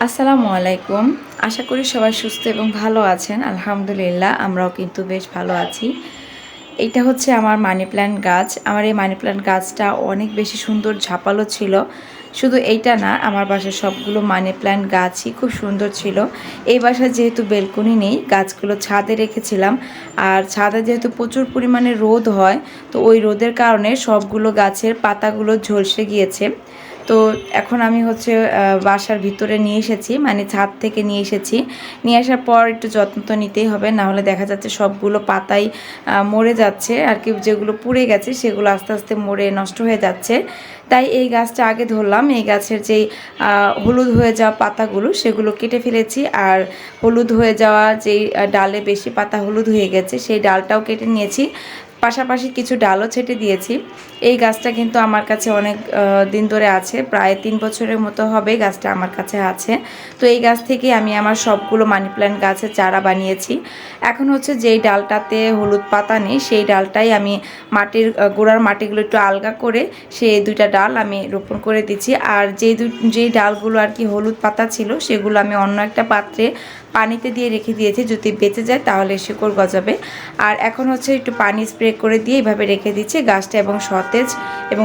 আসসালামু আলাইকুম। আশা করি সবাই সুস্থ এবং ভালো আছেন। আলহামদুলিল্লাহ আমরাও কিন্তু বেশ ভালো আছি। এইটা হচ্ছে আমার মানি প্ল্যান্ট গাছ। আমার এই মানি প্ল্যান্ট গাছটা অনেক বেশি সুন্দর ঝাপালো ছিল। শুধু এইটা না, আমার বাসার সবগুলো মানি প্ল্যান্ট গাছই খুব সুন্দর ছিল। এই বাসায় যেহেতু বেলকনি নেই, গাছগুলো ছাদে রেখেছিলাম। আর ছাদে যেহেতু প্রচুর পরিমাণে রোদ হয়, তো ওই রোদের কারণে সবগুলো গাছের পাতাগুলো ঝলসে গিয়েছে। তো এখন আমি হচ্ছে বাসার ভিতরে নিয়ে এসেছি, মানে ছাদ থেকে নিয়ে এসেছি। নিয়ে আসার পর একটু যত্ন তো নিতেই হবে, না হলে দেখা যাচ্ছে সবগুলো পাতাই মরে যাচ্ছে আর কি, যেগুলো পুড়ে গেছে সেগুলো আস্তে আস্তে মরে নষ্ট হয়ে যাচ্ছে। তাই এই গাছটা আগে ধরলাম। এই গাছের যেই হলুদ হয়ে যাওয়া পাতাগুলো সেগুলো কেটে ফেলেছি, আর হলুদ হয়ে যাওয়া যেই ডালে বেশি পাতা হলুদ হয়ে গেছে সেই ডালটাও কেটে নিয়েছি। পাশাপাশি কিছু ডালও ছেটে দিয়েছি। এই গাছটা কিন্তু আমার কাছে অনেক দিন ধরে আছে, প্রায় 3 বছরের মতো হবে গাছটা আমার কাছে আছে। তো এই গাছ থেকে আমি আমার সবগুলো মানি প্ল্যান্ট গাছের চারা বানিয়েছি। এখন হচ্ছে যেই ডালটাতে হলুদ পাতা নেই সেই ডালটাই আমি মাটির গোড়ার মাটিগুলো একটু আলগা করে সেই দুইটা ডাল আমি রোপণ করে দিচ্ছি। আর যেই ডালগুলো আর কি হলুদ পাতা ছিল সেগুলো আমি অন্য একটা পাত্রে পানিতে দিয়ে রেখে দিয়েছি, যদি বেঁচে যায় তাহলে শিকড় গজাবে। আর এখন হচ্ছে একটু পানি স্প্রে করে দিয়ে এইভাবে রেখে দিচ্ছি গাছটা এবং সতেজ এবং